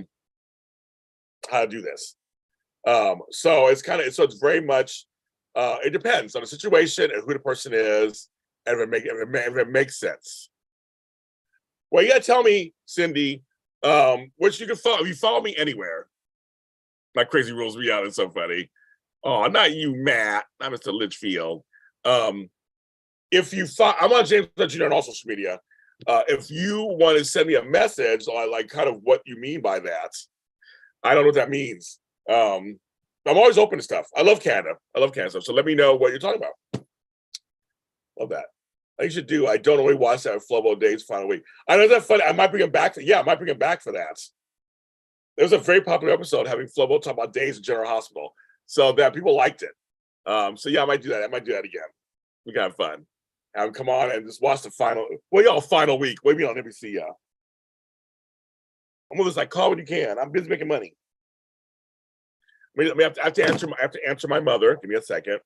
how to do this. So it's very much. It depends on the situation and who the person is, and if it makes sense. Well, you gotta tell me, Cindy, which you can follow. If you follow me anywhere, my crazy rules be out. It's so funny. Oh, not you, Matt. Not Mr. Litchfield. If you I'm on James Jr. on all social media. If you want to send me a message on like kind of what you mean by that, I don't know what that means. I'm always open to stuff. I love Canada. Stuff. So let me know what you're talking about. Love that. I should do. I don't only watch that Flobo Days final week. I know that's funny. I might bring him back. I might bring him back for that. There was a very popular episode having Flobo talk about days in General Hospital, so that people liked it. So yeah, I might do that. I might do that again. We can have fun. Have him come on and just watch the final. Well, y'all, final week. Wait me on NBC. Yeah. I'm almost like call when you can. I'm busy making money. I have to answer my mother. Give me a second.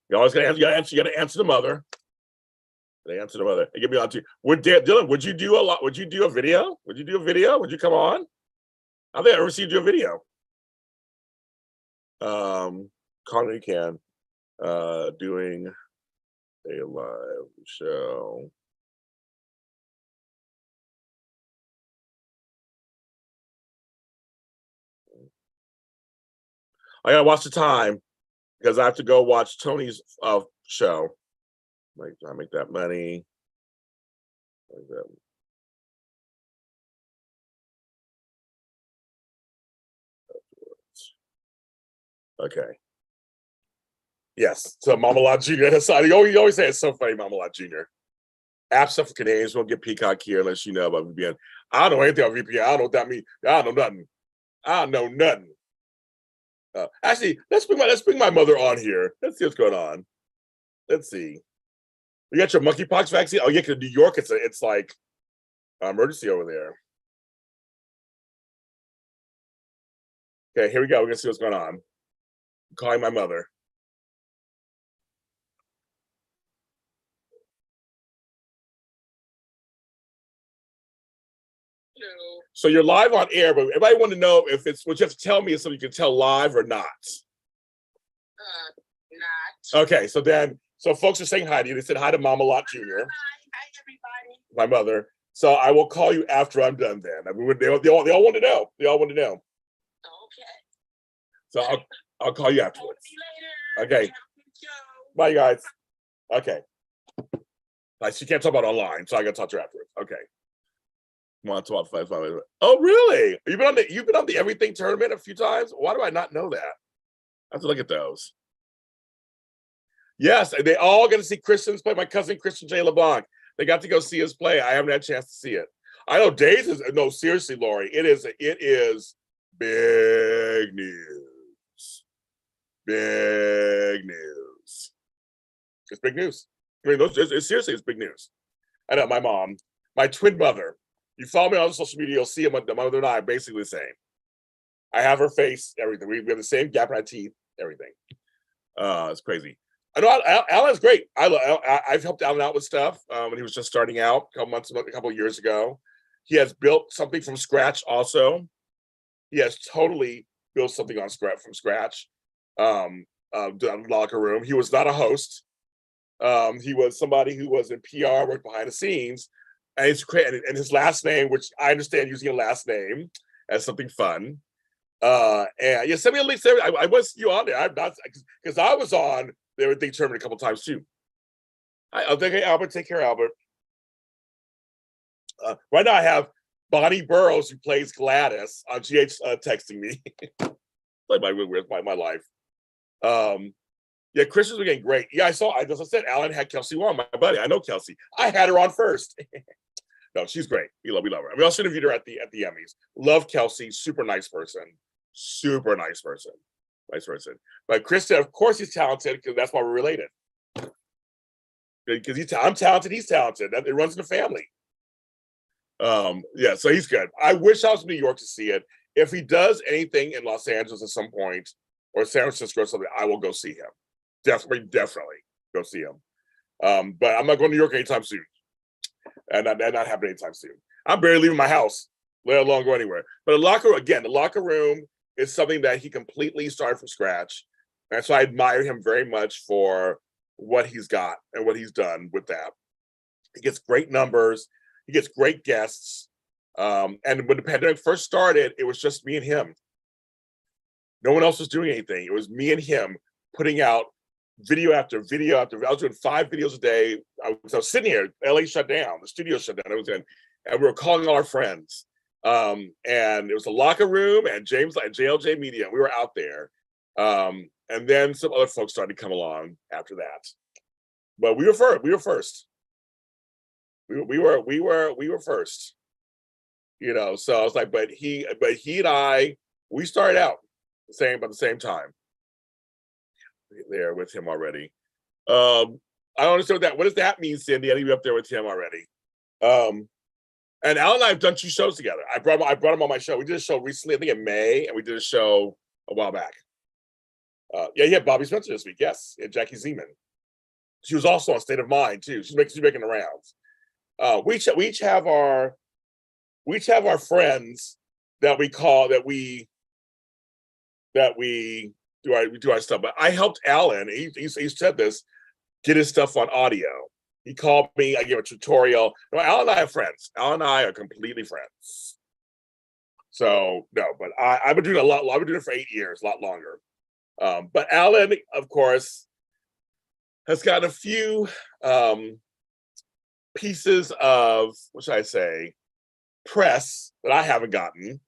You always gotta answer the mother. They answer the mother. They give me on to Dylan. Would you do a lot? Would you do a video? Would you come on? I don't think I ever seen you do a video. Connor can doing a live show. I gotta watch the time because I have to go watch Tony's show. Like, I make that money. Like that. Okay. Yes. So Mama Lot Jr. You always say it's so funny, Mama Lot Jr. App stuff for Canadians won't get Peacock here unless you know about VPN. I don't know anything about VPN. I don't know what that means. I don't know nothing. Actually, let's bring my mother on here. Let's see what's going on. Let's see. You got your monkeypox vaccine? Oh yeah, because New York, it's like emergency over there. Okay, here we go. We're gonna see what's going on. I'm calling my mother. Hello. So you're live on air, but everybody want to know if it's what you have to tell me is something you can tell live or not. Not. Okay, so folks are saying hi to you. They said hi to Mama Lot Jr. Hi everybody. My mother. So I will call you after I'm done. Then I mean, they all want to know. They all want to know. Okay. So I'll call you afterwards. See you later. Okay. Bye, guys. Okay. She can't talk about online, so I got to talk to her afterwards. Okay. 1, 12, 5, 5. Oh, really? You've been on the Everything tournament a few times. Why do I not know that? I have to look at those. Yes, they all get to see Christians play. My cousin Christian J. LeBlanc. They got to go see us play. I haven't had a chance to see it. I know Days is no, seriously, Lori. It is big news. Big news. It's big news. I mean, seriously, it's big news. I know my mom, my twin mother. You follow me on social media, you'll see my mother and I are basically the same. I have her face, everything. We have the same gap in our teeth, everything. It's crazy. I know Alan's great. I've helped Alan out with stuff when he was just starting out a couple of years ago. He has built something from scratch. Also, he has totally built something from scratch. The locker room. He was not a host. He was somebody who was in PR, worked behind the scenes, and it's great. And his last name, which I understand using a last name as something fun. And yeah, send me a link. I was you on there. I'm not because I was on the Everything tournament a couple times too. I'll take Albert. Take care, Albert. Right now I have Burroughs, who plays Gladys on GH, texting me. Like my life. Yeah, Christians were getting great. Yeah, as I said, Alan had Kelsey Wong, my buddy. I know Kelsey. I had her on first. No, she's great. We love her. We also interviewed her at the Emmys. Love Kelsey. Super nice person. vice versa. But Krista, of course, he's talented because that's why we're related. Because I'm talented, he's talented. It runs in the family. Yeah, so he's good. I wish I was in New York to see it. If he does anything in Los Angeles at some point or San Francisco or something, I will go see him. Definitely go see him. But I'm not going to New York anytime soon. And that not happening anytime soon. I'm barely leaving my house, let alone go anywhere. But the locker room is something that he completely started from scratch. And so I admire him very much for what he's got and what he's done with that. He gets great numbers. He gets great guests. And when the pandemic first started, it was just me and him. No one else was doing anything. It was me and him putting out video after video after. I was doing 5 videos a day. I was sitting here. LA shut down. The studio shut down. And we were calling all our friends. And it was a locker room and James and JLJ Media. We were out there. And then some other folks started to come along after that. But we were first. We were first. We were first. You know, so I was like, but he and I, we started out about the same time. There with him already. I don't understand what does that mean, Cindy? I need to be up there with him already. And Al and I have done 2 shows together. I brought him on my show. We did a show recently, I think in May, and we did a show a while back. Yeah, he had Bobby Spencer this week, yes, and Jackie Zeman. She was also on State of Mind too. She's making the rounds. We each have our friends that we call that we do our stuff. But I helped Alan. He said this, get his stuff on audio. He called me. I gave a tutorial. No, Alan and I are friends. Alan and I are completely friends. So no, but I've been doing a lot. I've been doing it for 8 years, a lot longer. But Alan, of course, has gotten a few pieces of, what should I say, press that I haven't gotten.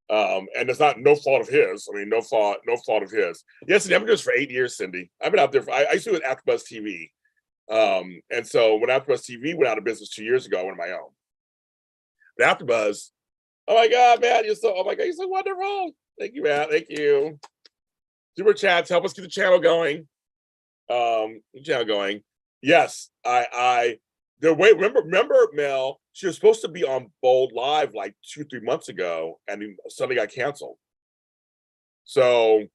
And it's not no fault of his. I mean, no fault of his. Yes, I've been doing this for 8 years, Cindy. I've been out there. I used to do it at AfterBuzz TV. And so when AfterBuzz TV went out of business 2 years ago, I went on my own. But AfterBuzz, oh my God, man, you're so wonderful. Thank you, man. Thank you. Super chats help us keep the channel going. Yes, remember Mel, she was supposed to be on Bold Live like 2-3 months ago, and something got canceled. So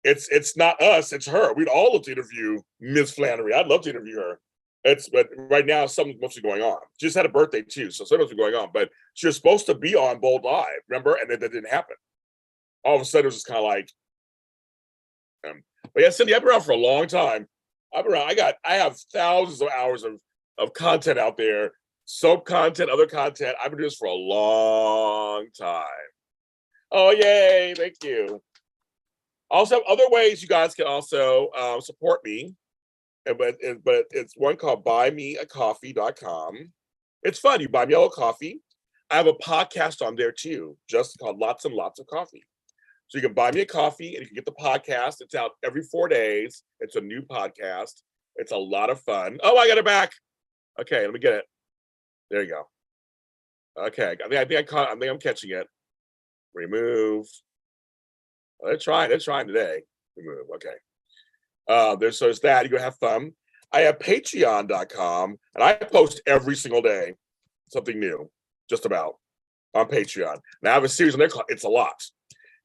it's not us, it's her. We'd all love to interview Ms. Flannery. I'd love to interview her. But right now something's mostly going on. She just had a birthday too, so something's going on. But she was supposed to be on Bold Live, remember? And then that didn't happen. All of a sudden it was just kind of like, but yeah, Cindy, I've been around for a long time. I've been around. I have thousands of hours of content out there, soap content, other content. I've been doing this for a long time. Oh, yay! Thank you. Also, other ways you guys can also support me, but it's one called buymeacoffee.com. It's fun. You buy me a little coffee. I have a podcast on there too, just called Lots and Lots of Coffee. So you can buy me a coffee and you can get the podcast. It's out every 4 days. It's a new podcast. It's a lot of fun. Oh, I got it back. Okay, let me get it. There you go. Okay, I think I'm catching it. Remove. Oh, they're trying today. Remove. Okay. There's that. You go have fun. I have patreon.com and I post every single day something new, just about, on Patreon. Now I have a series on there called It's a Lot.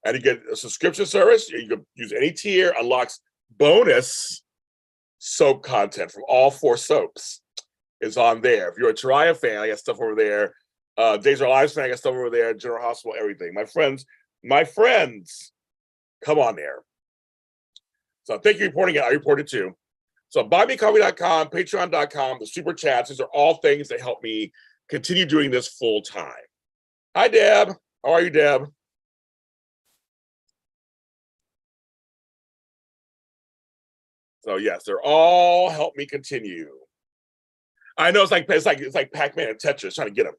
And you get a subscription service. You can use any tier, unlocks bonus soap content from all 4 soaps. Is on there. If you're a Taraya fan, I got stuff over there. Days of Our Lives fan, I got stuff over there. General Hospital, everything. My friends, come on there. So thank you for reporting it. I reported too. So buymecoffee.com, patreon.com, the super chats. These are all things that help me continue doing this full time. Hi, Deb. How are you, Deb? So yes, they're all help me continue. I know it's like Pac-Man and Tetris trying to get them.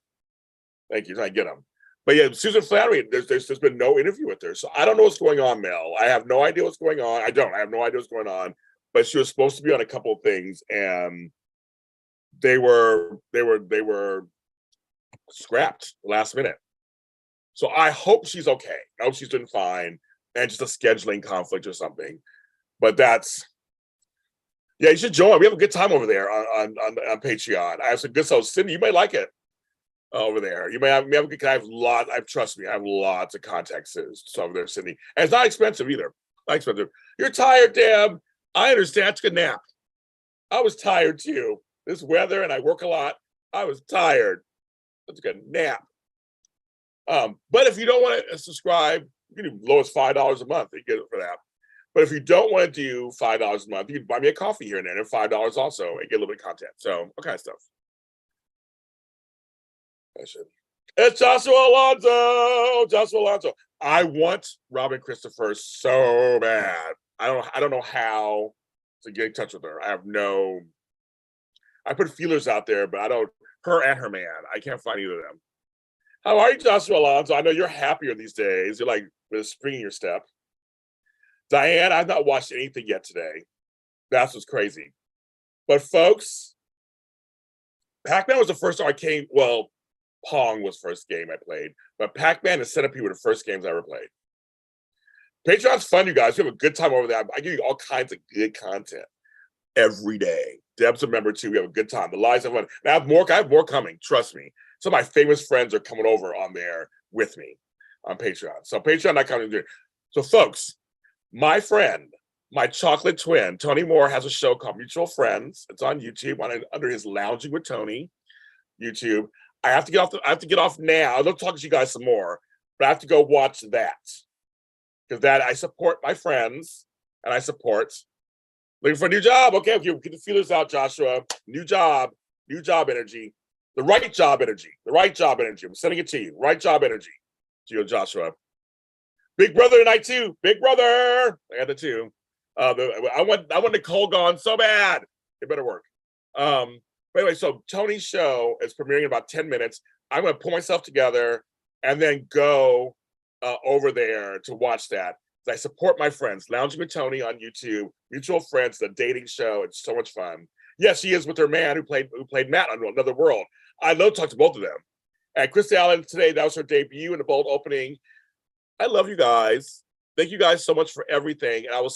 Thank you, trying to get them. But yeah, Susan Flannery, there's been no interview with her, so I don't know what's going on, Mel. I have no idea what's going on. I have no idea what's going on. But she was supposed to be on a couple of things, and they were scrapped last minute. So I hope she's okay. I hope she's doing fine. and just a scheduling conflict or something. But that's, yeah, you should join. We have a good time over there on Patreon. I have some good stuff. Cindy, you might like it over there. You may have a good. I have trust me, I have lots of contacts over there, Cindy, and it's not expensive either. Not expensive. You're tired, Deb. I understand. I took a nap. I was tired too. This weather, and I work a lot. I was tired. I took a nap. But if you don't want to subscribe, you can do low as $5 a month. You get it for that. But if you don't want to do $5 a month, you can buy me a coffee here and there, and $5 also, and get a little bit of content. So, all kind of stuff. It's Joshua Alonso. Joshua Alonso. I want Robin Christopher so bad. I don't know how to get in touch with her. I put feelers out there, but I don't. Her and her man. I can't find either of them. How are you, Joshua Alonso? I know you're happier these days. You're like with a spring in your step. Diane, I've not watched anything yet today. That's what's crazy. But folks, Pac-Man was the first time I came. Well, Pong was the first game I played, but Pac-Man and Centipede were the first games I ever played. Patreon's fun, you guys. We have a good time over there. I give you all kinds of good content every day. Deb's a member too. We have a good time. The lives have fun. And I have more coming. Trust me. Some of my famous friends are coming over on there with me on Patreon. So Patreon.com. So folks, my friend, my chocolate twin, Tony Moore, has a show called Mutual Friends. It's on YouTube under his Lounging with Tony YouTube. I have to get off now. I'll talk to you guys some more, but I have to go watch that because I support my friends and I support looking for a new job. Okay, get the feelers out, Joshua. New job energy. The right job energy. I'm sending it to you. Right job energy to you, Joshua. Big Brother tonight too. Big Brother. I got the two. I want Nicole gone so bad. It better work. But anyway, so Tony's show is premiering in about 10 minutes. I'm going to pull myself together and then go over there to watch that. I support my friends. Lounging with Tony on YouTube. Mutual Friends, the dating show. It's so much fun. Yes, she is with her man who played Matt on Another World. I love to talk to both of them. And Christy Allen today, that was her debut in the bold opening. I love you guys. Thank you guys so much for everything. And I will